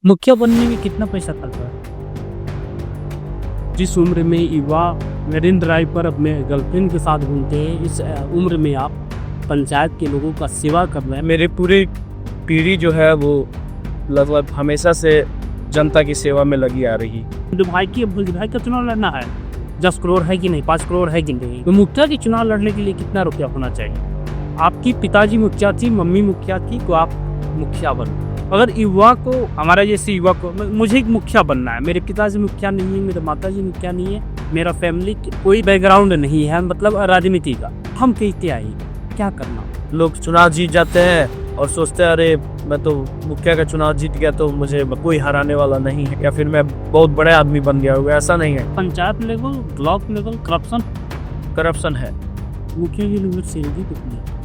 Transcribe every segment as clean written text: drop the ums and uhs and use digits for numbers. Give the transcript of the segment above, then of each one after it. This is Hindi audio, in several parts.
मुखिया बनने में कितना पैसा खर्चा है? जिस उम्र में युवा मरीन ड्राइव पर अपने गर्लफ्रेंड के साथ घूमते हैं, इस उम्र में आप पंचायत के लोगों का सेवा कर रहे हैं। मेरी पूरी पीढ़ी जो है वो लगभग हमेशा से जनता की सेवा में लगी आ रही। जो भाई का चुनाव लड़ना है, 10 करोड़ है कि नहीं, 5 करोड़ है कि नहीं, तो मुखिया के चुनाव लड़ने के लिए कितना रुपया होना चाहिए? आपकी पिताजी मुखिया थी, मम्मी मुखिया थी, तो आप मुखिया बनो। अगर युवा को, हमारा जैसे युवा को, मुझे एक मुखिया बनना है, मेरे पिताजी मुखिया नहीं है, मेरे माताजी मुखिया नहीं है, मेरा फैमिली कोई बैकग्राउंड नहीं है, मतलब राजनीति का, हम कहते आए क्या करना? लोग चुनाव जीत जाते हैं और सोचते हैं अरे मैं तो मुखिया का चुनाव जीत गया तो मुझे कोई हराने वाला नहीं है, या फिर मैं बहुत बड़े आदमी बन गया होगा। ऐसा नहीं है। Panchayat level, block level corruption है। मुखिया की लेवल सैलरी कितनी है?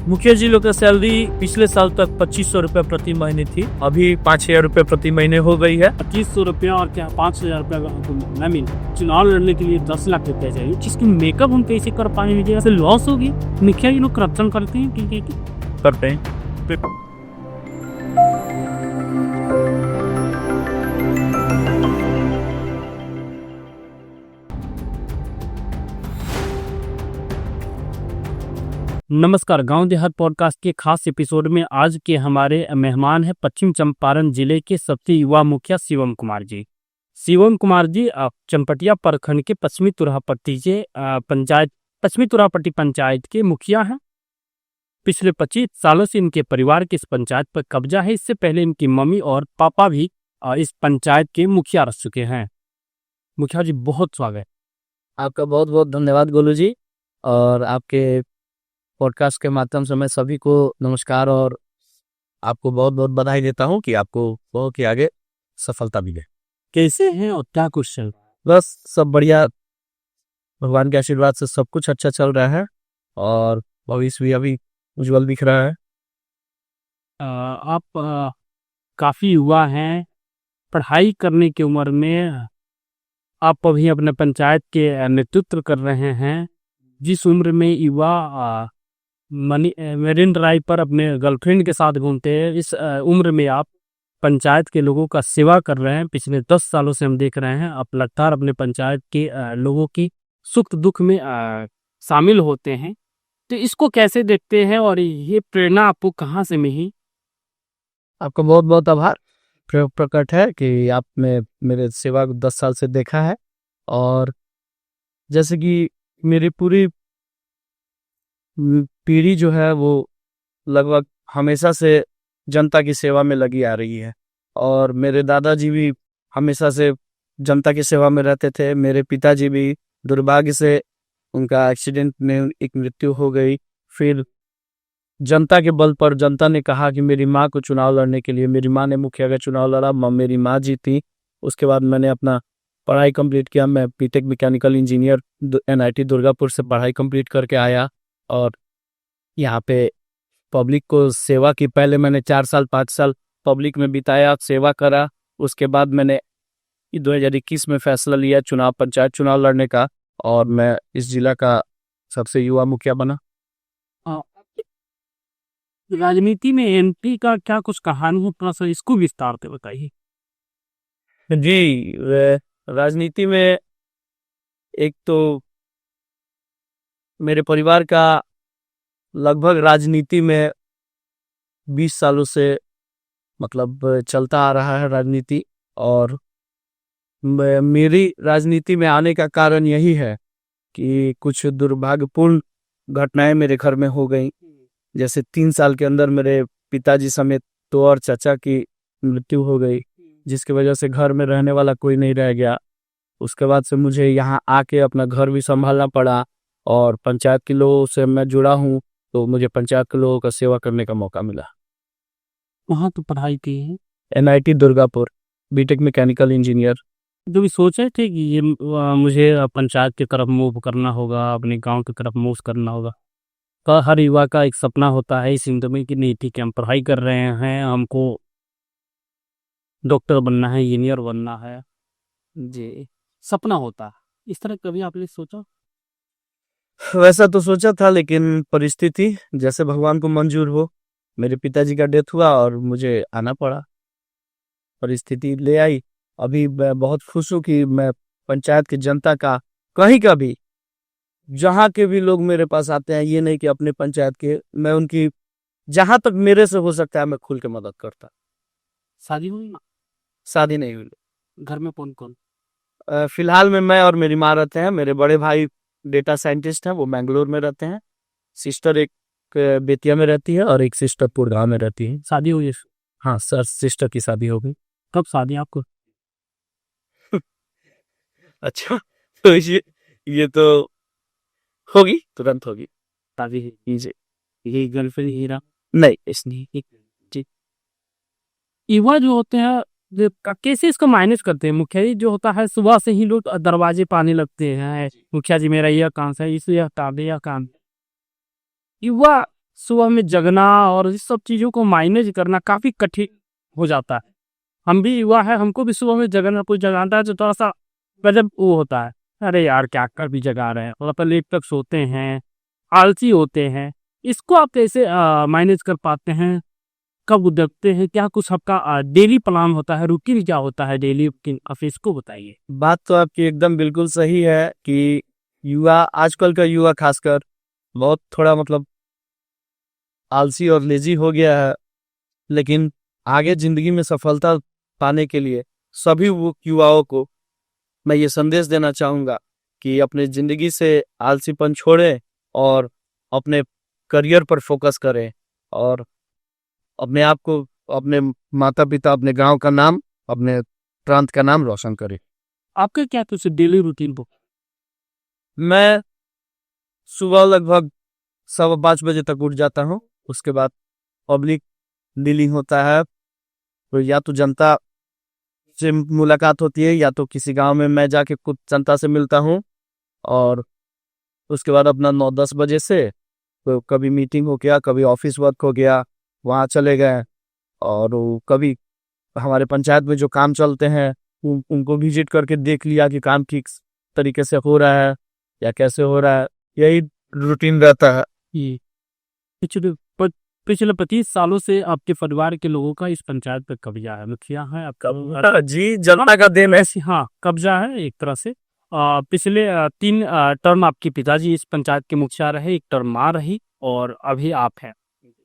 मुखिया जी लोग का सैलरी पिछले साल तक 2500 रुपये प्रति महीने थी, अभी 5,000 रुपये प्रति महीने हो गई है। 2500 रुपया और क्या 5,000 रुपया? मीन चुनाव लड़ने के लिए 10 लाख रुपया चाहिए, जिसकी मेकअप हम कैसे कर पाएंगे? ऐसे लॉस होगी। मुखिया जी लोग करप्शन करते हैं कि करते हैं। नमस्कार, गांव देहात पॉडकास्ट के खास एपिसोड में आज के हमारे मेहमान हैं पश्चिम चंपारण जिले के सबसे युवा मुखिया शिवम कुमार जी। शिवम कुमार जी चनपटिया प्रखंड के पश्चिमी तुरापट्टी पंचायत के मुखिया हैं। पिछले 25 सालों से इनके परिवार के इस पंचायत पर कब्जा है। इससे पहले इनकी मम्मी और पापा भी इस पंचायत के मुखिया रह चुके हैं। मुखिया जी, बहुत स्वागत। आपका बहुत बहुत धन्यवाद गोलू जी, और आपके पॉडकास्ट के माध्यम से मैं सभी को नमस्कार और आपको बहुत बहुत बधाई देता हूं कि आपको बहुत ही आगे सफलता मिले। कैसे हैं और क्या कुछ चल? बस सब बढ़िया, भगवान के आशीर्वाद से सब कुछ अच्छा चल रहा है और भविष्य भी अभी उज्जवल दिख रहा है। आप काफ़ी युवा हैं, पढ़ाई करने की उम्र में आप अभी अपने पंचायत के नेतृत्व कर रहे हैं। जिस उम्र में युवा मरीन ड्राइव पर अपने गर्लफ्रेंड के साथ घूमते हैं, इस उम्र में आप पंचायत के लोगों का सेवा कर रहे हैं। पिछले 10 सालों से हम देख रहे हैं आप लगातार अपने पंचायत के लोगों की सुख दुख में शामिल होते हैं। तो इसको कैसे देखते हैं और ये प्रेरणा आपको कहाँ से मिली? आपका बहुत बहुत आभार प्रकट है कि आपने मेरे सेवा को 10 साल से देखा है, और जैसे कि मेरी पूरी पीढ़ी जो है वो लगभग हमेशा से जनता की सेवा में लगी आ रही है, और मेरे दादाजी भी हमेशा से जनता की सेवा में रहते थे। मेरे पिताजी भी दुर्भाग्य से उनका एक्सीडेंट में एक मृत्यु हो गई। फिर जनता के बल पर जनता ने कहा कि मेरी माँ को चुनाव लड़ने के लिए, मेरी माँ ने मुखिया का चुनाव लड़ा, मेरी माँ जीती। उसके बाद मैंने अपना पढ़ाई कंप्लीट किया। मैं BTech mechanical engineer NIT Durgapur से पढ़ाई कंप्लीट करके आया, और यहाँ पे पब्लिक को सेवा की। पहले मैंने 4 साल 5 साल पब्लिक में बिताया, सेवा करा। उसके बाद मैंने 2021 में फैसला लिया पंचायत चुनाव लड़ने का, और मैं इस जिला का सबसे युवा मुखिया बना। राजनीति में एंट्री का क्या कुछ कहानी है, थोड़ा सा इसको विस्तार से बताइए। जी, राजनीति में एक तो मेरे परिवार का लगभग राजनीति में 20 सालों से मतलब चलता आ रहा है राजनीति, और मेरी राजनीति में आने का कारण यही है कि कुछ दुर्भाग्यपूर्ण घटनाएं मेरे घर में हो गई। जैसे 3 साल के अंदर मेरे पिताजी समेत 2 और चाचा की मृत्यु हो गई, जिसकी वजह से घर में रहने वाला कोई नहीं रह गया। उसके बाद से मुझे यहाँ आके अपना घर भी संभालना पड़ा, और पंचायत के लोगों से मैं जुड़ा हूँ, तो मुझे पंचायत के लोगों का सेवा करने का मौका मिला। वहाँ तो पढ़ाई की है NIT Durgapur, BTech mechanical engineer. जो भी सोचे थे कि ये मुझे पंचायत की तरफ मूव करना होगा, अपने गांव की तरफ मूव करना होगा। तो हर युवा का एक सपना होता है इस हिंद में कि नहीं ठीक है, हम पढ़ाई कर रहे हैं, हमको डॉक्टर बनना है, इंजीनियर बनना है, जी सपना होता है। इस तरह कभी आपने सोचा? वैसा तो सोचा था, लेकिन परिस्थिति जैसे भगवान को मंजूर हो, मेरे पिताजी का डेथ हुआ और मुझे आना पड़ा। परिस्थिति ले आई। अभी मैं बहुत खुश हूँ कि मैं पंचायत की जनता का कहीं का भी, जहाँ के भी लोग मेरे पास आते हैं, ये नहीं कि अपने पंचायत के, मैं उनकी जहां तक मेरे से हो सकता है मैं खुल के मदद करता। शादी हुई? शादी नहीं हुई। घर में कौन कौन? फिलहाल में मैं और मेरी माँ रहते हैं। मेरे बड़े भाई डेटा साइंटिस्ट हैं, वो बेंगलोर में रहते हैं। सिस्टर एक बेतिया में रहती है और एक सिस्टर गुड़गांव में रहती है। शादी हुई है? हाँ सर, सिस्टर की शादी हो गई। कब शादी आपको? अच्छा, तो ये तो होगी, तुरंत होगी। शादी है? जी यही गर्लफ्रेंड हीरा? नहीं, इसलिए जी। युवा जो होते हैं, कैसे इसको माइनस करते हैं? मुखिया जी जो होता है, सुबह से ही लोग दरवाजे पाने लगते हैं, मुखिया जी मेरा यह काम है, इसे हटा दे, यह काम। युवा सुबह में जगना और इस सब चीजों को मैनेज करना काफी कठिन हो जाता है। हम भी युवा है, हमको भी सुबह में जगना, कोई जगाता है तो थोड़ा सा गजब वो होता है, अरे यार क्या कर भी जगा रहे हैं, थोड़ा सा लेट तक सोते हैं, आलसी होते हैं। इसको आप कैसे मैनेज कर पाते हैं? कब उठते हैं? क्या कुछ आपका डेली प्लान होता है, रूटीन क्या होता है डेली रूटीन, आप इसको बताइए। बात तो आपकी एकदम बिल्कुल सही है कि युवा, आजकल का युवा खासकर बहुत थोड़ा मतलब आलसी और लेजी हो गया है। लेकिन आगे जिंदगी में सफलता पाने के लिए सभी वो युवाओं को मैं ये संदेश देना चाहूँगा कि अपने जिंदगी से आलसीपन छोड़ें और अपने करियर पर फोकस करें और अपने आप को, अपने माता पिता, अपने गांव का नाम, अपने प्रांत का नाम रोशन करें। आपका क्या कुछ डेली रूटीन हो? मैं सुबह लगभग 5:15 बजे तक उठ जाता हूँ। उसके बाद पब्लिक डीलिंग होता है, तो या तो जनता से मुलाकात होती है या तो किसी गांव में मैं जाके कुछ जनता से मिलता हूँ। और उसके बाद अपना 9-10 बजे से तो कभी मीटिंग हो गया, कभी ऑफिस वर्क हो गया, वहाँ चले गए। और कभी हमारे पंचायत में जो काम चलते हैं उनको विजिट करके देख लिया कि काम ठीक तरीके से हो रहा है या कैसे हो रहा है। यही रूटीन रहता है। ये पिछले पिछले 25 सालों से आपके परिवार के लोगों का इस पंचायत पर कब्जा है, मुखिया है आपका? जी, जनता का देन है। हाँ, कब्जा है एक तरह से। पिछले 3 टर्म आपके पिताजी इस पंचायत के मुखिया रहे, एक टर्म माँ रही और अभी आप हैं।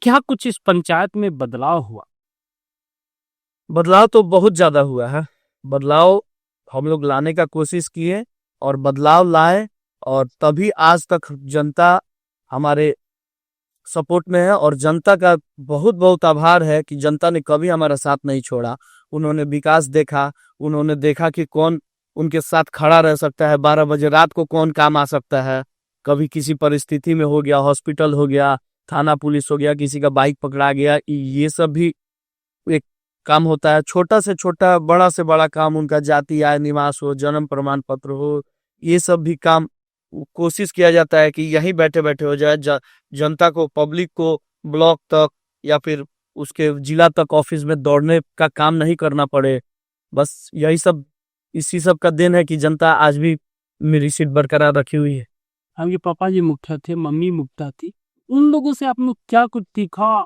क्या कुछ इस पंचायत में बदलाव हुआ? बदलाव तो बहुत ज्यादा हुआ है। बदलाव हम लोग लाने का कोशिश किए और बदलाव लाए, और तभी आज तक जनता हमारे सपोर्ट में है। और जनता का बहुत बहुत आभार है कि जनता ने कभी हमारा साथ नहीं छोड़ा। उन्होंने विकास देखा, उन्होंने देखा कि कौन उनके साथ खड़ा रह सकता है, 12 बजे रात को कौन काम आ सकता है। कभी किसी परिस्थिति में हो गया, हॉस्पिटल हो गया, थाना पुलिस हो गया, किसी का बाइक पकड़ा गया, ये सब भी एक काम होता है। छोटा से छोटा, बड़ा से बड़ा काम, उनका जाति आय निवास हो, जन्म प्रमाण पत्र हो, ये सब भी काम कोशिश किया जाता है कि यहीं बैठे बैठे हो जाए। जनता को, पब्लिक को ब्लॉक तक या फिर उसके जिला तक ऑफिस में दौड़ने का काम नहीं करना पड़े। बस यही सब, इसी सब का देन है कि जनता आज भी मेरी सीट बरकरार रखी हुई है। आपके पापा जी मुखिया थे, मम्मी मुखिया थी, उन लोगों से आप लोग क्या कुछ सीखा?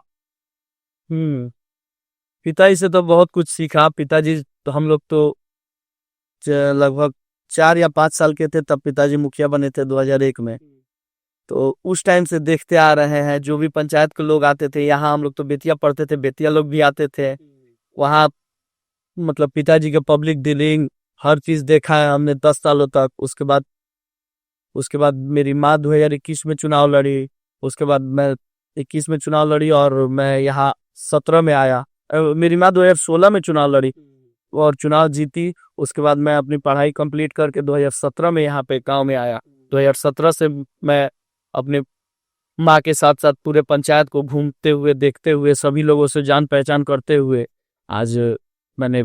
पिताजी से तो बहुत कुछ सीखा। पिताजी तो, हम लोग तो लगभग 4 या 5 साल के थे तब पिताजी मुखिया बने थे 2001 में। तो उस टाइम से देखते आ रहे हैं, जो भी पंचायत के लोग आते थे यहाँ, हम लोग तो बेतिया पढ़ते थे, बेतिया लोग भी आते थे वहाँ। मतलब पिताजी के पब्लिक डीलिंग हर चीज देखा है हमने 10 सालों तक। उसके बाद मेरी माँ 2021 में चुनाव लड़ी। उसके बाद मैं 21 में चुनाव लड़ी और मैं यहाँ 17 में आया। मेरी माँ 2016 में चुनाव लड़ी और चुनाव जीती। उसके बाद मैं अपनी पढ़ाई कंप्लीट करके 2017 में यहाँ पे गांव में आया। 2017 से मैं अपने माँ के साथ साथ पूरे पंचायत को घूमते हुए, देखते हुए, सभी लोगों से जान पहचान करते हुए आज मैंने,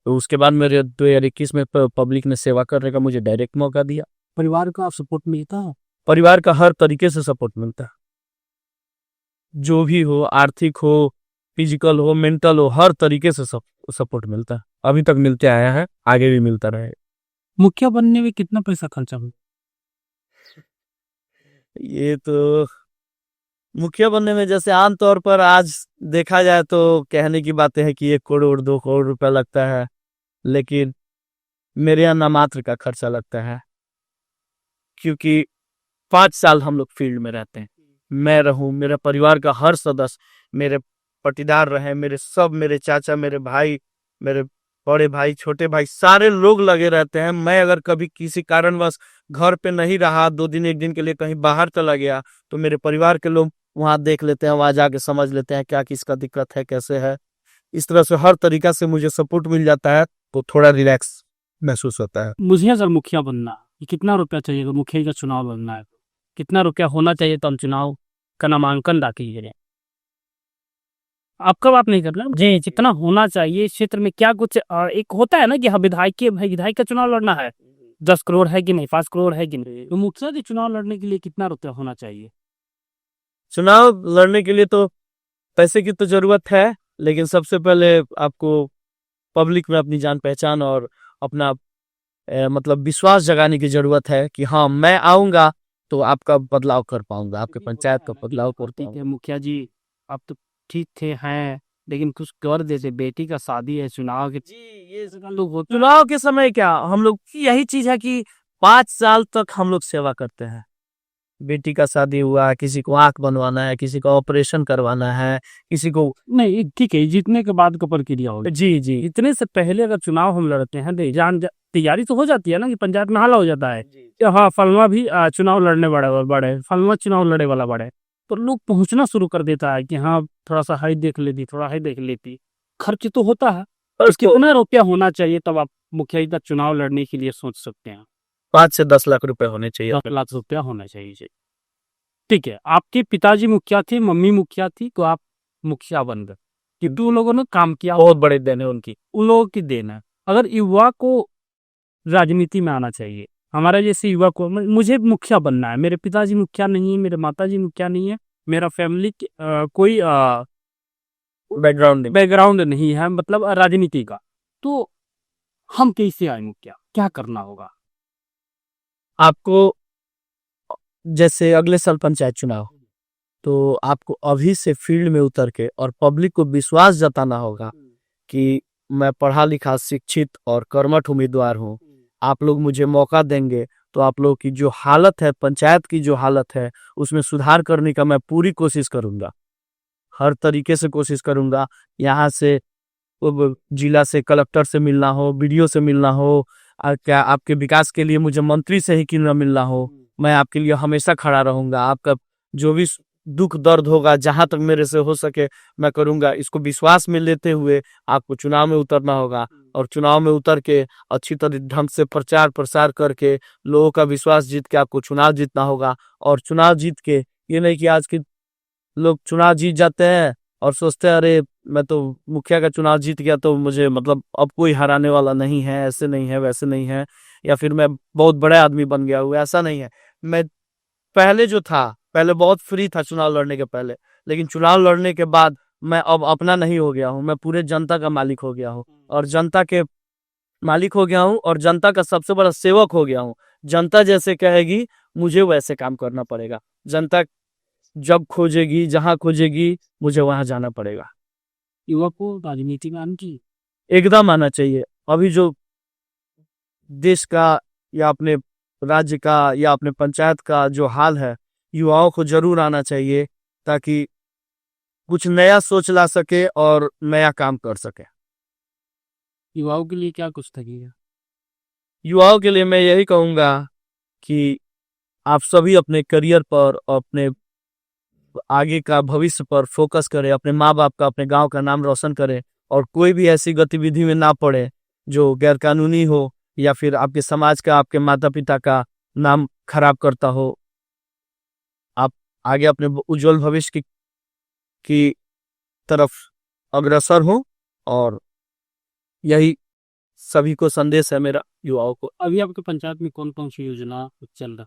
उसके बाद मेरे 2021 में पब्लिक ने सेवा करने का मुझे डायरेक्ट मौका दिया। परिवार का सपोर्ट मिलता है? परिवार का हर तरीके से सपोर्ट मिलता है, जो भी हो, आर्थिक हो, फिजिकल हो, मेंटल हो, हर तरीके से सपोर्ट मिलता है। अभी तक मिलते आया है, आगे भी मिलता रहे। मुखिया बनने में कितना पैसा खर्चा हुआ? ये तो मुखिया बनने में जैसे आमतौर पर आज देखा जाए तो कहने की बातें हैं कि 1 करोड़ 2 करोड़ रुपया लगता है, लेकिन मेरे यहाँ नामात्र का खर्चा लगता है, क्योंकि 5 साल हम लोग फील्ड में रहते हैं। मैं रहूं, मेरा परिवार का हर सदस्य, मेरे पटीदार रहे, मेरे चाचा, मेरे भाई, मेरे बड़े भाई, छोटे भाई, सारे लोग लगे रहते हैं। मैं अगर कभी किसी कारणवश घर पे नहीं रहा, 2 दिन 1 दिन के लिए कहीं बाहर चला गया, तो मेरे परिवार के लोग वहां देख लेते हैं, वहां जाके समझ लेते हैं क्या किसका दिक्कत है, कैसे है। इस तरह से हर तरीका से मुझे सपोर्ट मिल जाता है, तो थोड़ा रिलैक्स महसूस होता है। मुझे अगर मुखिया बनना, ये कितना रुपया चाहिए अगर मुखिया का चुनाव लड़ना है तो? कितना रुपया होना चाहिए तो हम चुनाव का नामांकन दाखिल करें? आपका बात नहीं करना जी, जितना होना चाहिए इस क्षेत्र में क्या कुछ एक होता है ना कि हाँ विधायक का चुनाव लड़ना है, 10 करोड़ है कि नहीं, 5 करोड़ है कि नहीं, तो मुखिया के चुनाव लड़ने के लिए कितना रुपया होना चाहिए? चुनाव लड़ने के लिए तो पैसे की तो जरूरत है, लेकिन सबसे पहले आपको पब्लिक में अपनी जान पहचान और अपना मतलब विश्वास जगाने की जरूरत है कि हाँ मैं आऊंगा तो आपका बदलाव कर पाऊंगा, आपके पंचायत का बदलाव कर ठीक पाऊंगा। है मुखिया जी, आप तो ठीक थे हैं, लेकिन कुछ कर देते, बेटी का शादी है, चुनाव के ये लोग होते चुनाव के समय क्या हम लोग की यही चीज है कि 5 साल तक हम लोग सेवा करते हैं। बेटी का शादी हुआ, किसी को आंख बनवाना है, किसी को ऑपरेशन करवाना है, किसी को नहीं, ठीक है, जीतने के बाद का प्रक्रिया होगी। जी जी इतने से पहले अगर चुनाव हम लड़ते हैं तो तैयारी तो हो जाती है ना, कि पंचायत में हाला हो जाता है कि हाँ फलवा भी चुनाव लड़ने बड़े फलवा चुनाव लड़े वाला बड़े, तो लोग पहुंचना शुरू कर देता है कि हाँ थोड़ा सा हाई देख लेती, थोड़ा हाई देख लेती, खर्च तो होता है। और उसके कितना रुपया होना चाहिए तब आप मुखिया का चुनाव लड़ने के लिए सोच सकते हैं? 5 से 10 लाख रुपए होने चाहिए। 10 लाख रुपया होना चाहिए। ठीक है, आपके पिताजी मुखिया थे, मम्मी मुखिया थी, तो आप मुखिया बन गए, क्योंकि उन लोगों ने काम किया, बहुत बड़े देन है उनकी। उन लोगों की देन है। अगर युवा को राजनीति में आना चाहिए, हमारा जैसे युवा को, मुझे मुखिया बनना है, मेरे पिताजी मुखिया नहीं है, मेरे माताजी मुखिया नहीं है, मेरा फैमिली कोई बैकग्राउंड नहीं है, मतलब राजनीति का, तो हम कैसे आए मुखिया, क्या करना होगा? आपको जैसे अगले साल पंचायत चुनाव, तो आपको अभी से फील्ड में उतर के और पब्लिक को विश्वास जताना होगा कि मैं पढ़ा लिखा, शिक्षित और कर्मठ उम्मीदवार हूँ। आप लोग मुझे मौका देंगे तो आप लोग की जो हालत है, पंचायत की जो हालत है, उसमें सुधार करने का मैं पूरी कोशिश करूंगा, हर तरीके से कोशिश करूंगा। यहाँ से जिला से कलेक्टर से मिलना हो, बीडीओ से मिलना हो, क्या आपके विकास के लिए मुझे मंत्री से ही क्यों न मिलना हो, मैं आपके लिए हमेशा खड़ा रहूंगा। आपका जो भी दुख दर्द होगा, जहां तक मेरे से हो सके मैं करूंगा। इसको विश्वास में लेते हुए आपको चुनाव में उतरना होगा, और चुनाव में उतर के अच्छी तरह ढंग से प्रचार प्रसार करके लोगों का विश्वास जीत के आपको चुनाव जीतना होगा। और चुनाव जीत के, ये नहीं कि आज के लोग चुनाव जीत जाते हैं और सोचते हैं अरे मैं तो मुखिया का चुनाव जीत गया तो मुझे मतलब अब कोई हराने वाला नहीं है, ऐसे नहीं है, वैसे नहीं है, या फिर मैं बहुत बड़ा आदमी बन गया हूँ, ऐसा नहीं है। मैं पहले जो था, पहले बहुत फ्री था चुनाव लड़ने के पहले, लेकिन चुनाव लड़ने के बाद मैं अब अपना नहीं हो गया हूँ, मैं पूरे जनता का मालिक हो गया हूँ, और जनता के मालिक हो गया हूँ, और जनता का सबसे बड़ा सेवक हो गया हूँ। जनता जैसे कहेगी मुझे वैसे काम करना पड़ेगा। जनता जब खोजेगी, जहां खोजेगी, मुझे वहां जाना पड़ेगा। युवा को राजनीति में आने की एकदम आना चाहिए। अभी जो देश का या अपने राज्य का या अपने पंचायत का जो हाल है, युवाओं को जरूर आना चाहिए, ताकि कुछ नया सोच ला सके और नया काम कर सके। युवाओं के लिए क्या कुछ लगेगा? युवाओं के लिए मैं यही कहूंगा कि आप सभी अपने करियर पर, अपने आगे का भविष्य पर फोकस करें, अपने माँ बाप का, अपने गांव का नाम रोशन करें, और कोई भी ऐसी गतिविधि में ना पड़े जो गैरकानूनी हो या फिर आपके समाज का, आपके माता पिता का नाम खराब करता हो। आप आगे अपने उज्जवल भविष्य की तरफ अग्रसर हो, और यही सभी को संदेश है मेरा युवाओं को। अभी आपके पंचायत में कौन कौन सी योजना चल रहा?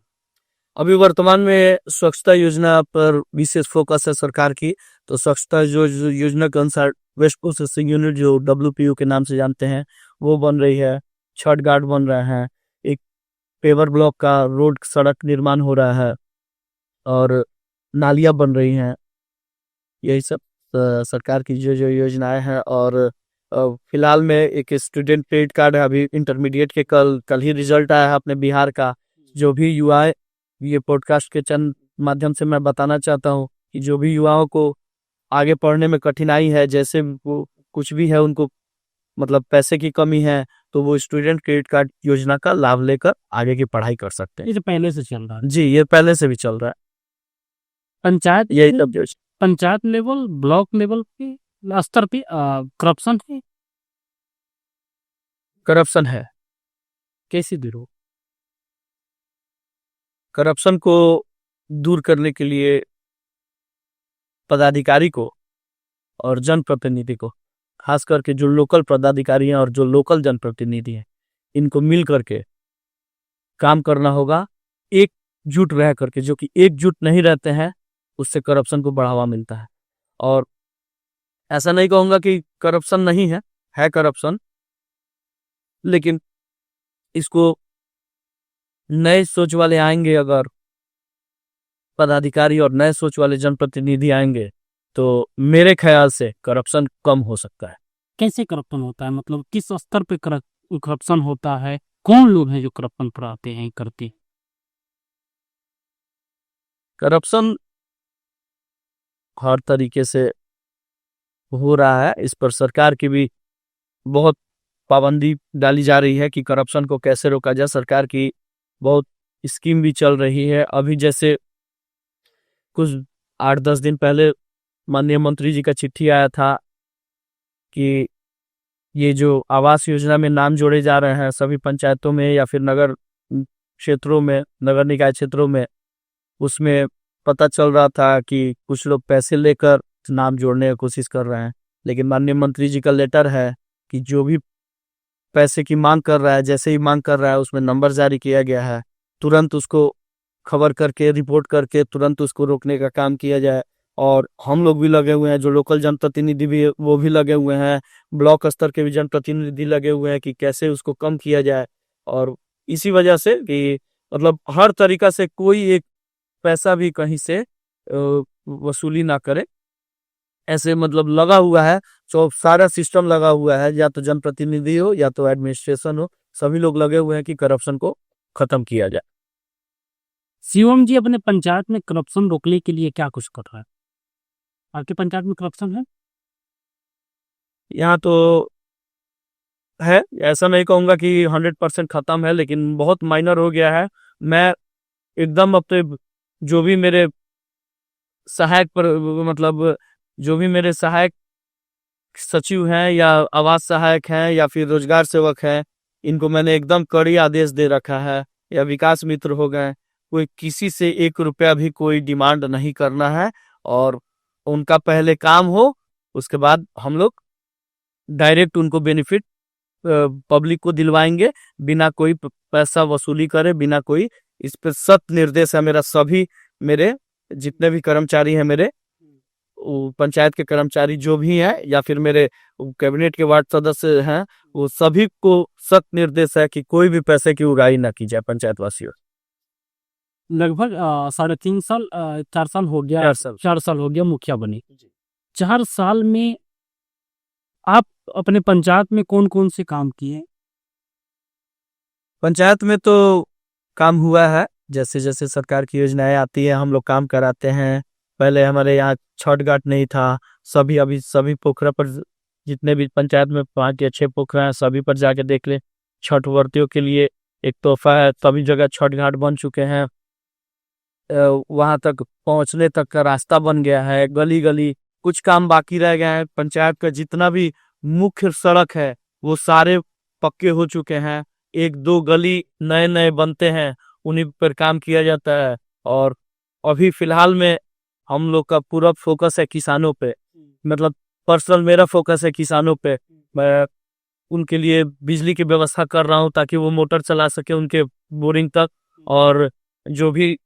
अभी वर्तमान में स्वच्छता योजना पर विशेष फोकस है सरकार की। तो स्वच्छता जो योजना के अनुसार वेस्ट प्रोसेसिंग यूनिट, जो WPU के नाम से जानते हैं, वो बन रही है, छठ घाट बन रहे हैं, एक पेवर ब्लॉक का रोड सड़क निर्माण हो रहा है, और नालियाँ बन रही हैं। यही सब सरकार की जो जो योजनाएं हैं। और फिलहाल में एक स्टूडेंट क्रेडिट कार्ड है, अभी इंटरमीडिएट के कल कल ही रिजल्ट आया है अपने बिहार का। जो भी युवा, ये पॉडकास्ट के चंद माध्यम से मैं बताना चाहता हूँ कि जो भी युवाओं को आगे पढ़ने में कठिनाई है, जैसे वो कुछ भी है, उनको मतलब पैसे की कमी है, तो वो स्टूडेंट क्रेडिट कार्ड योजना का लाभ लेकर आगे की पढ़ाई कर सकते हैं। ये तो पहले से चल रहा है। जी, ये पहले से भी चल रहा है। पंचायत यही सब योजना। पंचायत लेवल, ब्लॉक लेवल पे स्तर पे करप्शन है। करप्शन है। कैसे दूर हो? करप्शन को दूर करने के लिए पदाधिकारी को और जनप्रतिनिधि को, खास करके जो लोकल पदाधिकारी हैं और जो लोकल जनप्रतिनिधि हैं, इनको मिल करके काम करना होगा, एकजुट रह करके। जो कि एकजुट नहीं रहते हैं, उससे करप्शन को बढ़ावा मिलता है। और ऐसा नहीं कहूंगा कि करप्शन नहीं है, है करप्शन, लेकिन इसको नए सोच वाले आएंगे, अगर पदाधिकारी और नए सोच वाले जनप्रतिनिधि आएंगे, तो मेरे ख्याल से करप्शन कम हो सकता है। कैसे करप्शन होता है, मतलब किस स्तर पे करप्शन होता है? कौन लोग हैं जो करप्शन पर आते हैं, करते हैं? करप्शन हर तरीके से हो रहा है, इस पर सरकार की भी बहुत पाबंदी डाली जा रही है कि करप्शन को कैसे रोका जाए। सरकार की बहुत स्कीम भी चल रही है। अभी जैसे कुछ 8-10 दिन पहले माननीय मंत्री जी का चिट्ठी आया था कि ये जो आवास योजना में नाम जोड़े जा रहे हैं सभी पंचायतों में या फिर नगर क्षेत्रों में, नगर निकाय क्षेत्रों में, उसमें पता चल रहा था कि कुछ लोग पैसे लेकर नाम जोड़ने की कोशिश कर रहे हैं। लेकिन माननीय मंत्री जी का लेटर है कि जो भी पैसे की मांग कर रहा है, जैसे ही मांग कर रहा है, उसमें नंबर जारी किया गया है, तुरंत उसको खबर करके, रिपोर्ट करके तुरंत उसको रोकने का काम किया जाए। और हम लोग भी लगे हुए हैं, जो लोकल जनप्रतिनिधि भी वो भी लगे हुए हैं, ब्लॉक स्तर के भी जनप्रतिनिधि लगे हुए हैं कि कैसे उसको कम किया जाए। और इसी वजह से कि मतलब हर तरीका से कोई एक पैसा भी कहीं से वसूली ना करे, ऐसे मतलब लगा हुआ है। तो सारा सिस्टम लगा हुआ है, या तो जनप्रतिनिधि हो या तो एडमिनिस्ट्रेशन हो, सभी लोग लगे हुए हैं कि करप्शन को खत्म किया जाए। शिवम जी, अपने पंचायत में करप्शन रोकने के लिए क्या कुछ कर रहा है? आपके पंचायत में करप्शन है? यहाँ तो है, ऐसा नहीं कहूंगा कि 100% खत्म है, लेकिन बहुत माइनर हो गया है। मैं एकदम अपने जो भी मेरे सहायक पर मतलब जो भी मेरे सहायक सचिव हैं या आवास सहायक हैं या फिर रोजगार सेवक हैं, इनको मैंने एकदम कड़ी आदेश दे रखा है, या विकास मित्र हो गए, कोई किसी से 1 रुपया भी कोई डिमांड नहीं करना है। और उनका पहले काम हो, उसके बाद हम लोग डायरेक्ट उनको बेनिफिट पब्लिक को दिलवाएंगे, बिना कोई पैसा वसूली करे, बिना कोई। इस पर सख्त निर्देश है मेरा। सभी मेरे जितने भी कर्मचारी हैं, मेरे पंचायत के कर्मचारी जो भी हैं या फिर मेरे कैबिनेट के वार्ड सदस्य हैं, वो सभी को सख्त निर्देश है कि कोई भी पैसे की उगाही ना की जाए पंचायत वासियों। लगभग 3.5 साल 4 साल हो गया। 4 साल। 4 साल हो गया मुखिया बने। 4 साल में आप अपने पंचायत में कौन कौन से काम किए? पंचायत में तो काम हुआ है, जैसे जैसे सरकार की योजनाएं आती है हम लोग काम कराते हैं। पहले हमारे यहाँ छठ घाट नहीं था, अभी सभी पोखरा पर, जितने भी पंचायत में 5 या 6 पोखरा हैं, सभी पर जाके देख ले। छठ व्रतियों के लिए एक तोहफा है, सभी जगह छठ घाट बन चुके हैं। वहां तक पहुंचने तक का रास्ता बन गया है, गली गली कुछ काम बाकी रह गया है। पंचायत का जितना भी मुख्य सड़क है वो सारे पक्के हो चुके हैं। 1-2 गली नए नए बनते हैं, उन्हीं पर काम किया जाता है। और अभी फिलहाल में हम लोग का पूरा फोकस है किसानों पे, मतलब पर्सनल मेरा फोकस है किसानों पे। मैं उनके लिए बिजली की व्यवस्था कर रहा हूँ ताकि वो मोटर चला सके उनके बोरिंग तक। और जो भी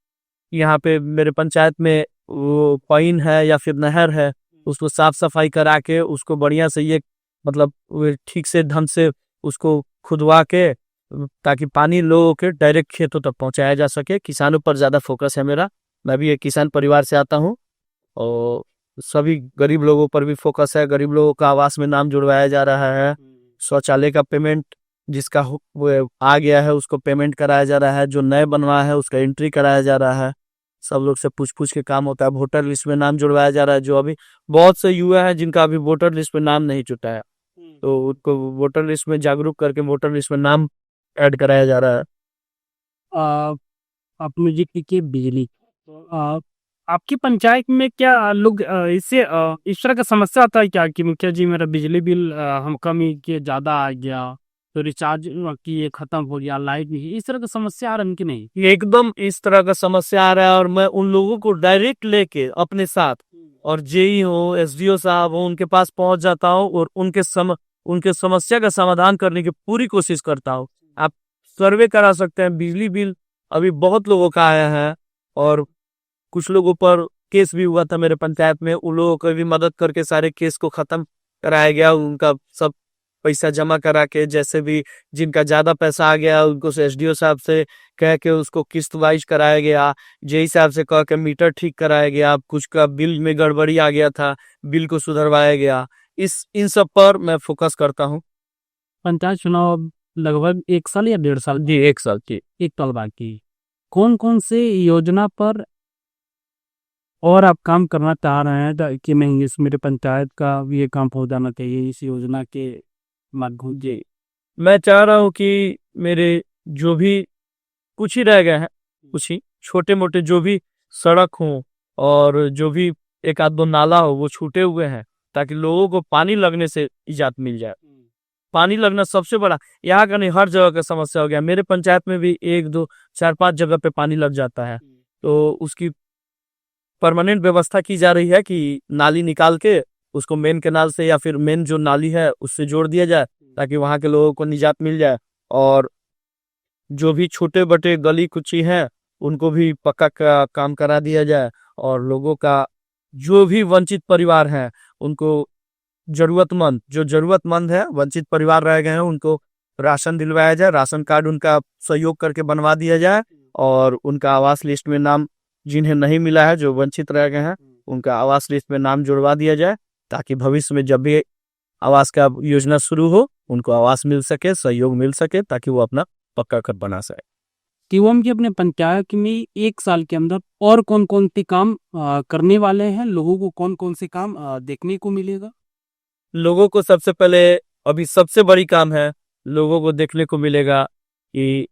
यहाँ पे मेरे पंचायत में वो पाइन है या फिर नहर है, उसको साफ सफाई करा के उसको बढ़िया से, ये मतलब वो ठीक से ढंग से उसको खुदवा के, ताकि पानी लोगों के डायरेक्ट खेतों तक पहुंचाया जा सके। किसानों पर ज्यादा फोकस है मेरा। मैं भी एक किसान परिवार से आता हूँ और सभी गरीब लोगों पर भी फोकस है। गरीब लोगों का आवास में नाम जुड़वाया जा रहा है। शौचालय का पेमेंट जिसका वो आ गया है उसको पेमेंट कराया जा रहा है। जो नए बनवा है उसका एंट्री कराया जा रहा है। सब लोग से पूछ पूछ के काम होता है। वोटर लिस्ट में नाम जुड़वाया जा रहा है। जो अभी बहुत से युवा हैं जिनका अभी वोटर लिस्ट में नाम नहीं जुटा है, तो उनको वोटर लिस्ट में जागरूक करके वोटर लिस्ट में नाम ऐड कराया जा रहा है। आ, आप मुझे कीजिए बिजली। आ, आपकी पंचायत में क्या लोग इससे इस तरह का समस्या आता है क्या कि मुखिया जी मेरा बिजली बिल हम कम ही के ज़्यादा आ गया, तो रिचार्ज की ये खत्म हो गया, लाइट नहीं, इस तरह का समस्या आ रहा है कि नहीं? ये एकदम इस तरह का समस्या आ रहा है और मैं उन लोगों को डायरेक्ट लेके अपने साथ और जेई हो, एसडीओ साहब हो, उनके पास पहुंच जाता हूँ और उनके समस्या का समाधान करने की पूरी कोशिश करता हूँ। आप सर्वे करा सकते हैं। बिजली बिल अभी बहुत लोगों का आया है और कुछ लोगों पर केस भी हुआ था मेरे पंचायत में। उन लोगों को भी मदद करके सारे केस को खत्म कराया गया। उनका सब पैसा जमा करा के, जैसे भी जिनका ज्यादा पैसा आ गया उनको से एसडीओ साहब से कह के उसको किस्त वाइज कराया गया। जेई साहब से कह के मीटर ठीक कराया गया। कुछ का बिल में गड़बड़ी आ गया था, बिल को सुधरवाया गया। इन सब पर मैं फोकस करता हूँ। पंचायत चुनाव लगभग 1 साल या 1.5 साल, जी 1 साल की 1 साल बाकी। कौन कौन से योजना पर और आप काम करना चाह रहे हैं कि नहीं इस मेरे पंचायत का ये काम हो जाना चाहिए इस योजना के माध्यम से? जी मैं चाह रहा हूँ कि मेरे जो भी कुछ ही रह गए हैं, कुछ ही छोटे मोटे जो भी सड़क हो और जो भी एक आध दो नाला हो वो छूटे हुए हैं, ताकि लोगों को पानी लगने से इजात मिल जाए। पानी लगना सबसे बड़ा, यहाँ का नहीं हर जगह का समस्या हो गया। मेरे पंचायत में भी 1 2 4 5 जगह पे पानी लग जाता है, तो उसकी परमानेंट व्यवस्था की जा रही है कि नाली निकाल के उसको मेन कैनाल से या फिर मेन जो नाली है उससे जोड़ दिया जाए, ताकि वहां के लोगों को निजात मिल जाए। और जो भी छोटे बटे गली कुची हैं उनको भी पक्का का काम करा दिया जाए। और लोगों का जो भी वंचित परिवार है उनको जो जरूरतमंद है, वंचित परिवार रह गए हैं, उनको राशन दिलवाया जाए। राशन कार्ड उनका सहयोग करके बनवा दिया जाए और उनका आवास लिस्ट में नाम, जिन्हें नहीं मिला है जो वंचित रह गए हैं, उनका आवास लिस्ट में नाम जुड़वा दिया जाए, ताकि भविष्य में जब भी आवास का योजना शुरू हो उनको आवास मिल सके, सहयोग मिल सके, ताकि वो अपना पक्का घर बना सके। कि वो हम अपने पंचायत में 1 साल के अंदर और कौन कौन से काम करने वाले हैं, लोगों को कौन कौन से काम देखने को मिलेगा? लोगों को सबसे पहले, अभी सबसे बड़ी काम है, लोगों को देखने को मिलेगा कि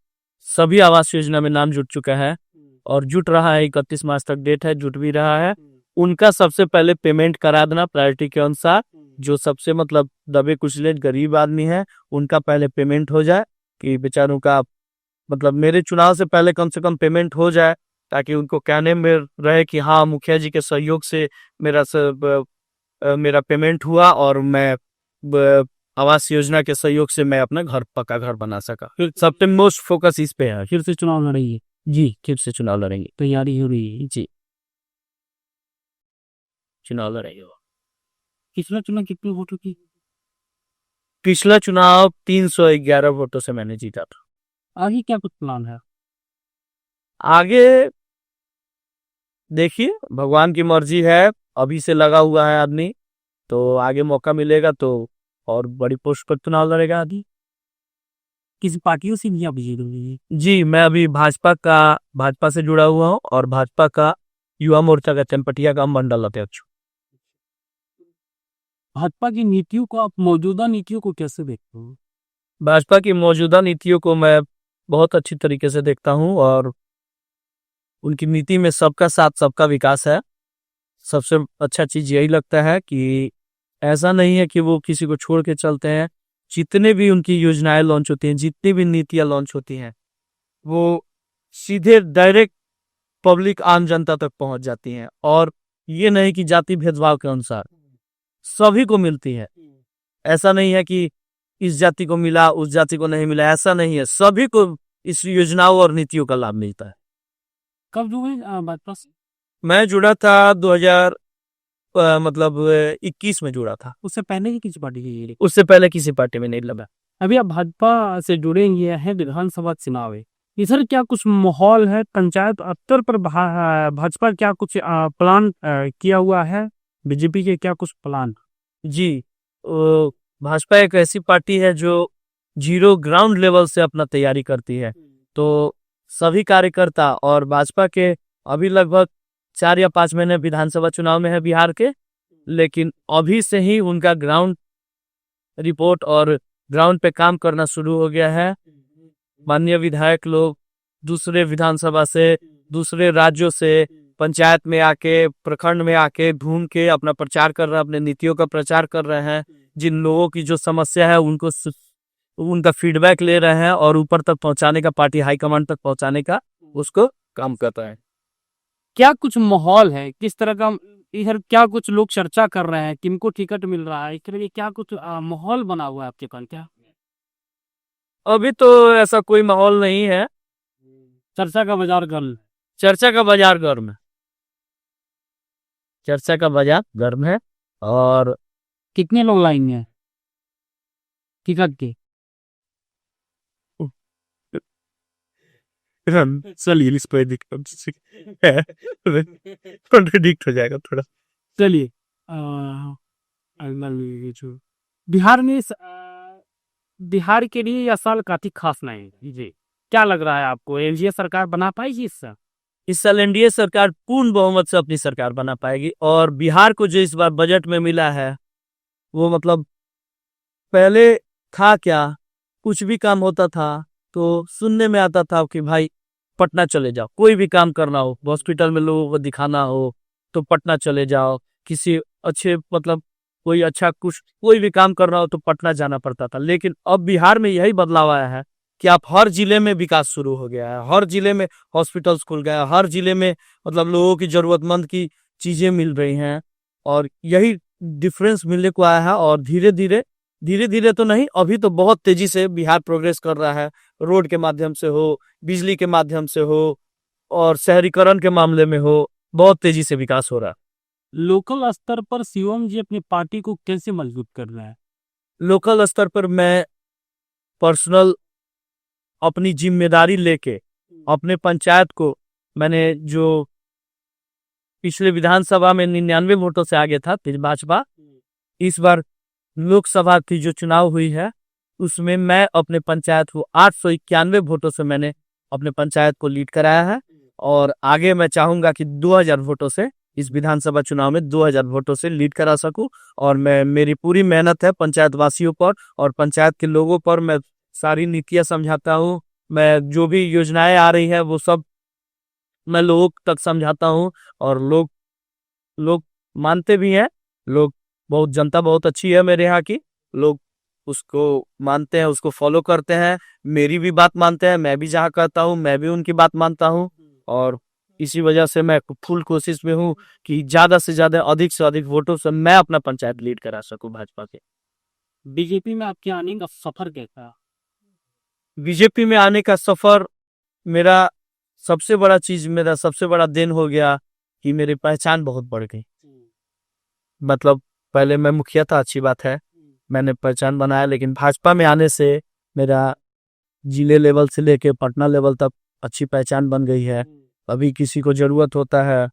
सभी आवास योजना में नाम जुट चुका है और जुट रहा है। 31 मार्च तक डेट है, जुट भी रहा है। उनका सबसे पहले पेमेंट करा देना प्रायोरिटी के अनुसार। जो सबसे मतलब दबे कुचले गरीब आदमी है उनका पहले पेमेंट हो जाए, कि बेचारों का मतलब मेरे चुनाव से पहले कम से कम पेमेंट हो जाए, ताकि उनको कहने में रहे कि हाँ मुखिया जी के सहयोग से मेरा पेमेंट हुआ और मैं आवास योजना के सहयोग से मैं अपना पक्का घर बना सका। सबसे मोस्ट फोकस इस पे है। फिर से चुनाव लड़ेंगे? जी फिर से चुनाव लड़ेंगे। तैयारी हो रही है जी चुनाव लड़ेंगे। पिछला चुनाव कितनी वोटों की? पिछला चुनाव 311 वोटों से मैंने जीता था। आगे क्या कुछ प्लान है? आगे देखिए भगवान की मर्जी है। अभी से लगा हुआ है आदमी, तो आगे मौका मिलेगा तो और बड़ी पोस्ट पर चुनाव लड़ेगा आदमी। किसी पार्टियों से भी आप जीत रही है? जी मैं अभी भाजपा से जुड़ा हुआ हूँ और भाजपा का युवा मोर्चा का चनपटिया का मंडल अध्यक्ष। भाजपा की नीतियों को, आप मौजूदा नीतियों को कैसे देखते हो? भाजपा की मौजूदा नीतियों को मैं बहुत अच्छी तरीके से देखता हूँ और उनकी नीति में सबका साथ सबका विकास है। सबसे अच्छा चीज यही लगता है कि ऐसा नहीं है कि वो किसी को छोड़ के चलते हैं। जितने भी उनकी योजनाएं लॉन्च होती हैं, जितनी भी नीतियां लॉन्च होती हैं, वो सीधे डायरेक्ट पब्लिक आम जनता तक पहुंच जाती हैं। और ये नहीं कि जाति भेदभाव के अनुसार सभी को मिलती है। ऐसा नहीं है कि इस जाति को मिला उस जाति को नहीं मिला, ऐसा नहीं है। सभी को इस योजनाओं और नीतियों का लाभ मिलता है। कब जुड़े भाजपा से? मैं जुड़ा था 2021 में जुड़ा था। उससे पहले ही किसी पार्टी की? उससे पहले किसी पार्टी में नहीं लगा। अभी आप भाजपा से जुड़े ये हैं, विधानसभा चुनाव है, इधर क्या कुछ माहौल है पंचायत स्तर पर भाजपा क्या कुछ प्लान किया हुआ है? बीजेपी के क्या कुछ प्लान? जी, भाजपा एक ऐसी पार्टी है जो जीरो ग्राउंड लेवल से अपना तैयारी करती है। तो सभी कार्यकर्ता और भाजपा के अभी लगभग 4 या 5 महीने विधानसभा चुनाव में है बिहार के, लेकिन अभी से ही उनका ग्राउंड रिपोर्ट और ग्राउंड पे काम करना शुरू हो गया है। माननीय विधायक लोग दूसरे विधानसभा से, दूसरे राज्यों से पंचायत में आके, प्रखंड में आके घूम के अपना प्रचार कर रहे हैं, अपने नीतियों का प्रचार कर रहे हैं। जिन लोगों की जो समस्या है उनको उनका फीडबैक ले रहे हैं और ऊपर तक पहुंचाने का, पार्टी हाईकमांड तक पहुंचाने का उसको काम कर रहे हैं। क्या कुछ माहौल है? किस तरह का इधर क्या कुछ लोग चर्चा कर रहे हैं? किनको टिकट मिल रहा है? इसके लिए क्या कुछ माहौल बना हुआ है आपके पास क्या? अभी तो ऐसा कोई माहौल नहीं है। चर्चा का बाजार गर्म। चर्चा का बाजार गर्म है। चर्चा का बाजार गर्म है। और कितने लोग लाएंगे टिकट के? चलिए इस पर कॉन्ट्रडिक्ट हो जाएगा थोड़ा। चलिए बिहार में बिहार के लिए यह साल काफी खास नहीं है जी। क्या लग रहा है आपको, एनडीए सरकार बना पाएगी इस साल एनडीए सरकार पूर्ण बहुमत से अपनी सरकार बना पाएगी। और बिहार को जो इस बार बजट में मिला है वो मतलब पहले था क्या, कुछ भी काम होता था तो सुनने में आता था कि भाई पटना चले जाओ, कोई भी काम करना हो, हॉस्पिटल में लोगों को दिखाना हो तो पटना चले जाओ, किसी अच्छे मतलब कोई अच्छा कुछ कोई भी काम करना हो तो पटना जाना पड़ता था। लेकिन अब बिहार में यही बदलाव आया है कि आप हर जिले में विकास शुरू हो गया है, हर जिले में हॉस्पिटल्स खुल गया है, हर जिले में मतलब लोगों की जरूरतमंद की चीजें मिल रही हैं। और यही डिफरेंस मिलने को आया है। और धीरे धीरे तो नहीं, अभी तो बहुत तेजी से बिहार प्रोग्रेस कर रहा है। रोड के माध्यम से हो, बिजली के माध्यम से हो और शहरीकरण के मामले में हो, बहुत तेजी से विकास हो रहा है। लोकल स्तर पर शिवम जी अपनी पार्टी को कैसे मजबूत कर रहे हैं? लोकल स्तर पर मैं पर्सनल अपनी जिम्मेदारी लेके अपने पंचायत को, मैंने जो पिछले विधानसभा में 99 वोटों से आगे था भाजपा, इस बार लोकसभा की जो चुनाव हुई है उसमें मैं अपने पंचायत को 891 वोटों से मैंने अपने पंचायत को लीड कराया है। और आगे मैं चाहूंगा कि 2000 वोटों से, इस विधानसभा चुनाव में 2000 वोटों से लीड करा सकूं। और मेरी पूरी मेहनत है पंचायत वासियों पर और पंचायत के लोगों पर। मैं सारी नीतियां समझाता हूँ, मैं जो भी योजनाएं आ रही है वो सब मैं लोगों तक समझाता हूँ। और लोग मानते भी हैं। लोग बहुत, जनता बहुत अच्छी है मेरे यहाँ की, लोग उसको मानते हैं, उसको फॉलो करते हैं, मेरी भी बात मानते हैं। मैं भी जहाँ कहता हूँ मैं भी उनकी बात मानता हूँ। और इसी वजह से मैं फुल कोशिश में हूँ कि ज्यादा से ज्यादा, अधिक से अधिक वोटों से मैं अपना पंचायत लीड करा सकूं भाजपा के। बीजेपी में आपके आने का सफर कैसा? बीजेपी में आने का सफर मेरा सबसे बड़ा चीज, मेरा सबसे बड़ा देन हो गया कि मेरी पहचान बहुत बढ़ गई। मतलब पहले मैं मुखिया था, अच्छी बात है, मैंने पहचान बनाया, लेकिन भाजपा में आने से मेरा जिले लेवल से लेके पटना लेवल तक अच्छी पहचान बन गई है। अभी किसी को जरूरत होता है,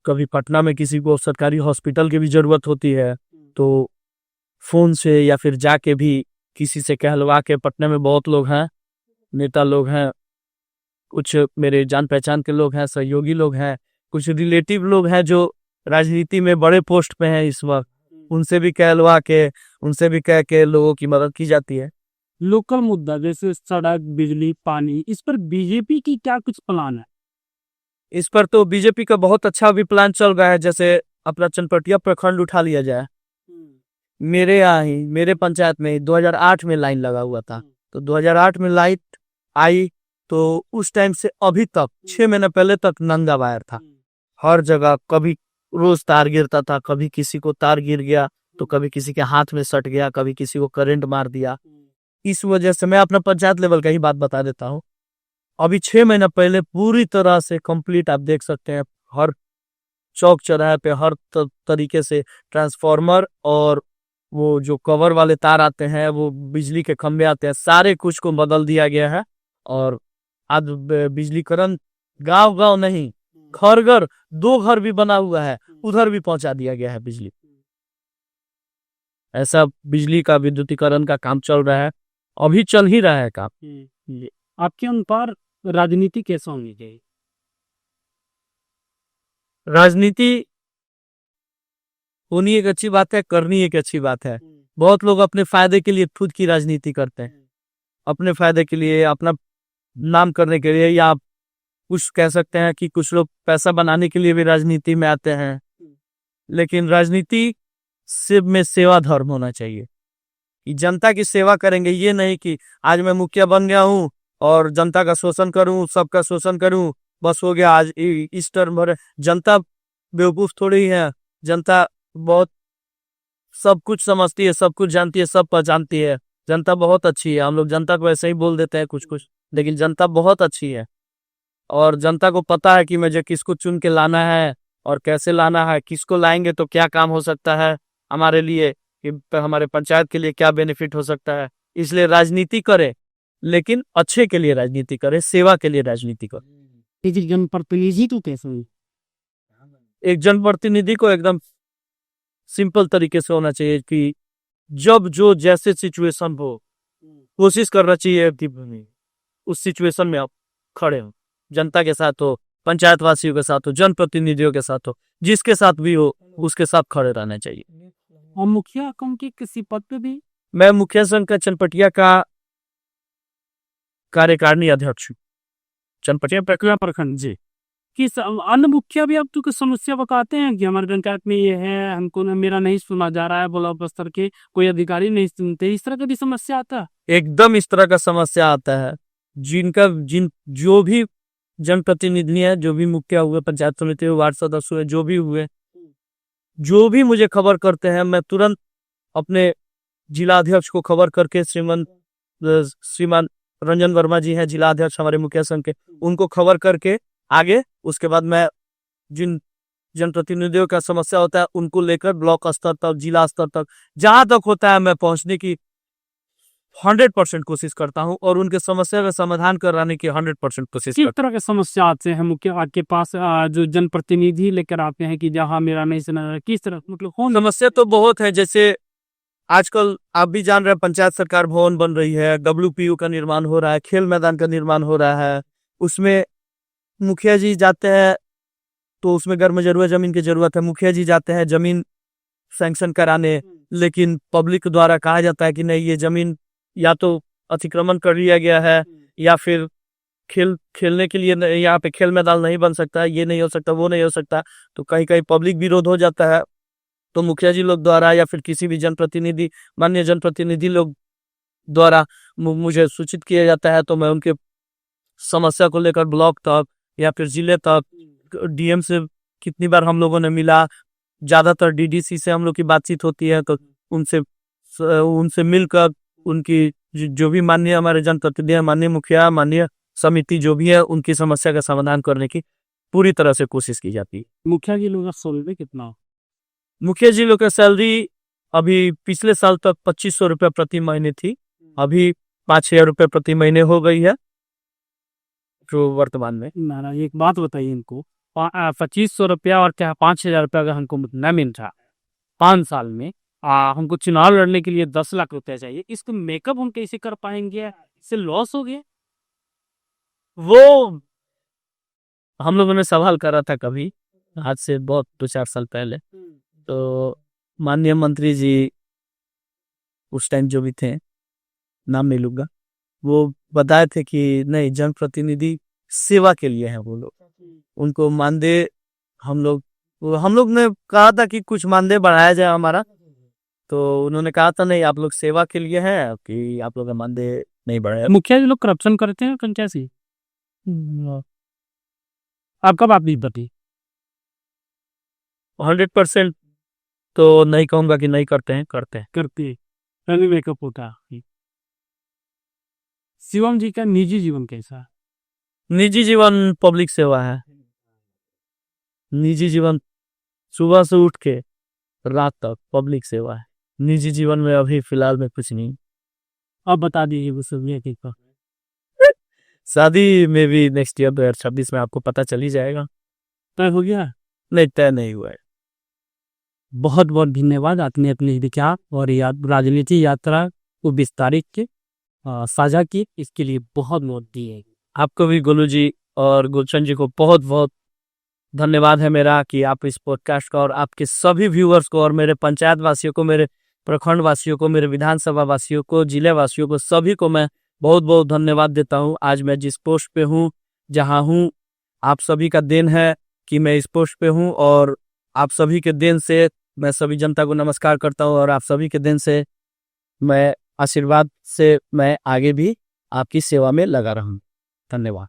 कभी पटना में किसी को सरकारी हॉस्पिटल की भी जरूरत होती है तो फोन से या फिर जाके भी किसी से कहलवा के, पटना में बहुत लोग हैं, नेता लोग हैं, कुछ मेरे जान पहचान के लोग हैं, सहयोगी लोग हैं, कुछ रिलेटिव लोग हैं जो राजनीति में बड़े पोस्ट पे हैं इस वक्त, उनसे भी कहलवा के, उनसे भी कह के लोगों की मदद की जाती है। लोकल मुद्दा जैसे सड़क, बिजली, पानी, इस पर बीजेपी की क्या कुछ प्लान है? इस पर तो बीजेपी का बहुत अच्छा भी प्लान चल रहा है। जैसे अपना चनपटिया प्रखंड उठा लिया जाए, मेरे यहाँ ही, मेरे पंचायत में 2008 में लाइन लगा हुआ था, तो 2008 में लाइट आई तो उस टाइम से अभी तक 6 महीने पहले तक नंगा वायर था हर जगह। कभी रोज तार गिरता था, कभी किसी को तार गिर गया तो कभी किसी के हाथ में सट गया, कभी किसी को करंट मार दिया। इस वजह से मैं अपना पंचायत लेवल का ही बात बता देता हूँ, अभी 6 महीना पहले पूरी तरह से कंप्लीट, आप देख सकते हैं हर चौक चौराहे पे हर तरीके से ट्रांसफार्मर और वो जो कवर वाले तार आते हैं, वो बिजली के खंभे आते हैं, सारे कुछ को बदल दिया गया है। और आज बिजलीकरण गांव गांव नहीं, घर घर 2 घर भी बना हुआ है, उधर भी पहुंचा दिया गया है बिजली। ऐसा बिजली का विद्युतीकरण का काम चल रहा है, अभी चल ही रहा है काम। आपके अनुसार राजनीति कैसा होनी चाहिए? राजनीति होनी एक अच्छी बात है, करनी एक अच्छी बात है। बहुत लोग अपने फायदे के लिए खुद की राजनीति करते हैं, अपने फायदे के लिए, अपना नाम करने के लिए, या कुछ कह सकते हैं कि कुछ लोग पैसा बनाने के लिए भी राजनीति में आते हैं। लेकिन राजनीति से में सेवा धर्म होना चाहिए, कि जनता की सेवा करेंगे। ये नहीं कि आज मैं मुखिया बन गया हूँ और जनता का शोषण करूँ, सबका शोषण करूँ, बस हो गया, आज इस टर्म भर। जनता बेवकूफ थोड़ी है, जनता बहुत सब कुछ समझती है, सब कुछ जानती है, सब पहचानती है। जनता बहुत अच्छी है। हम लोग जनता को ऐसे ही बोल देते हैं कुछ कुछ, लेकिन जनता बहुत अच्छी है और जनता को पता है कि मुझे किसको चुन के लाना है और कैसे लाना है, किसको लाएंगे तो क्या काम हो सकता है हमारे लिए, कि हमारे पंचायत के लिए क्या बेनिफिट हो सकता है। इसलिए राजनीति करे, लेकिन अच्छे के लिए राजनीति करे, सेवा के लिए राजनीति करे। जनप्रतिनिधि तो कैसे हुई? एक जनप्रतिनिधि को एकदम सिंपल तरीके से होना चाहिए कि जब जो जैसे सिचुएशन हो, कोशिश करना चाहिए कि उस सिचुएशन में आप खड़े हो, जनता के साथ हो, पंचायत वासियों के साथ हो, जनप्रतिनिधियों के साथ हो, जिसके साथ भी हो उसके साथ खड़े रहना चाहिए। और मुखिया कम की किसी पद पे भी? मैं मुखिया संघ का चनपटिया का कार्यकारिणी अध्यक्ष हूँ। चनपटिया प्रक्रिया प्रखंड जी। कि अन्य मुखिया भी अब तो समस्या बताते हैं कि हमारे पंचायत में ये है, हमको मेरा नहीं सुना जा रहा है, ब्लॉक स्तर के कोई अधिकारी नहीं सुनते, इस तरह का भी समस्या आता है? एकदम इस तरह का समस्या आता है। जो भी जनप्रतिनिधि है, जो भी मुखिया हुए, पंचायत समिति हुए, वार्ड सदस्य हुए, जो भी हुए, जो भी मुझे खबर करते हैं, मैं तुरंत अपने जिला अध्यक्ष को खबर करके, श्रीमान रंजन वर्मा जी हैं जिला अध्यक्ष हमारे मुखिया संघ के, उनको खबर करके आगे, उसके बाद मैं जिन जनप्रतिनिधियों का समस्या होता है उनको लेकर ब्लॉक स्तर तक, जिला स्तर तक, जहां तक होता है मैं पहुंचने की 100% कोशिश करता हूं और उनके समस्या का समाधान कराने की 100% कोशिश करता हूं। किस तरह के समस्या आते हैं मुखिया आपके पास, जो जनप्रतिनिधि लेकर आते हैं कि जहां मेरा नहीं सुना, किस तरह, मतलब कौन? समस्या तो बहुत है। जैसे आजकल आप भी जान रहे हैं, पंचायत सरकार भवन बन रही है, WPU का निर्माण हो रहा है, खेल मैदान का निर्माण हो रहा है, उसमें मुखिया जी जाते हैं तो उसमें गर्म जरूरत जमीन की जरूरत है, मुखिया जी जाते हैं जमीन सैंक्शन कराने, लेकिन पब्लिक द्वारा कहा जाता है कि नहीं, ये जमीन या तो अतिक्रमण कर लिया गया है, या फिर खेलने के लिए यहाँ पे खेल मैदान नहीं बन सकता, ये नहीं हो सकता, वो नहीं हो सकता। तो कहीं कहीं पब्लिक विरोध हो जाता है, तो मुखिया जी लोग द्वारा या फिर किसी भी जनप्रतिनिधि, माननीय जनप्रतिनिधि लोग द्वारा मुझे सूचित किया जाता है, तो मैं उनके समस्या को लेकर ब्लॉक तक या फिर जिले तक, DM से कितनी बार हम लोगों ने मिला, ज्यादातर DDC से हम लोग की बातचीत होती है, तो उनसे मिलकर उनकी जो भी माननीय हमारे जनप्रतिनिधि, माननीय मुखिया, माननीय समिति जो भी है, उनकी समस्या का समाधान करने की पूरी तरह से कोशिश की जाती है। मुखिया जी लोग का सैलरी कितना? मुखिया जी लोग का सैलरी अभी पिछले साल तक 2500 रुपये प्रति महीने थी, अभी 5,000 रुपये प्रति महीने हो गई है जो वर्तमान में। ना एक बात बताइए इनको, 2500 रुपया और क्या 5,000 रुपया अगर हमको न मिल रहा 5 साल में, हमको चुनाव लड़ने के लिए 10 लाख रुपया चाहिए, इसको मेकअप हम कैसे कर पाएंगे? इससे लॉस हो गया। वो हम लोगों ने सवाल करा था कभी, आज से बहुत 2-4 साल पहले, तो माननीय मंत्री जी उस टाइम जो भी थे, नाम नहीं लूंगा, वो बताए थे कि नहीं, जनप्रतिनिधि सेवा के लिए हैं वो लोग, उनको मानदेय हम लोग ने कहा था कि कुछ मानदेय बढ़ाया जाए हमारा, तो उन्होंने कहा था नहीं, आप लोग सेवा के लिए हैं, कि आप लोग का मानदेय नहीं बढ़ाया। मुखिया जी लोग करप्शन करते हैं पंचायत से? आपका बात नहीं बती? 100% तो नहीं कहूंगा कि नहीं करते हैं, करते मेकअप होता है। शिवम जी का निजी जीवन कैसा? निजी जीवन पब्लिक सेवा है। निजी जीवन सुबह से उठ के रात तक पब्लिक सेवा है। निजी जीवन में अभी फिलहाल में कुछ नहीं। अब बता दीजिए वो सब ये शादी में भी नेक्स्ट ईयर 2026 में आपको पता चल ही जाएगा। तय हो गया। नहीं, तय नहीं हुआ है। बहुत बहुत धन्यवाद आपने अपने विचार और राजनीति यात्रा को विस्तारित के साझा की, इसके लिए बहुत बहुत दिए। आपको भी गोलू जी और गुलशन जी को बहुत बहुत धन्यवाद है मेरा कि आप इस पॉडकास्ट को और आपके सभी व्यूअर्स को और मेरे पंचायत वासियों को, मेरे प्रखंड वासियों को, मेरे विधानसभा वासियों को, जिले वासियों को, सभी को मैं बहुत बहुत धन्यवाद देता हूँ। आज मैं जिस पोस्ट पे हूँ, जहाँ हूँ, आप सभी का देन है कि मैं इस पोस्ट पे हूँ, और आप सभी के देन से मैं सभी जनता को नमस्कार करता हूँ, और आप सभी के देन से मैं आशीर्वाद से मैं आगे भी आपकी सेवा में लगा रहूँ। धन्यवाद।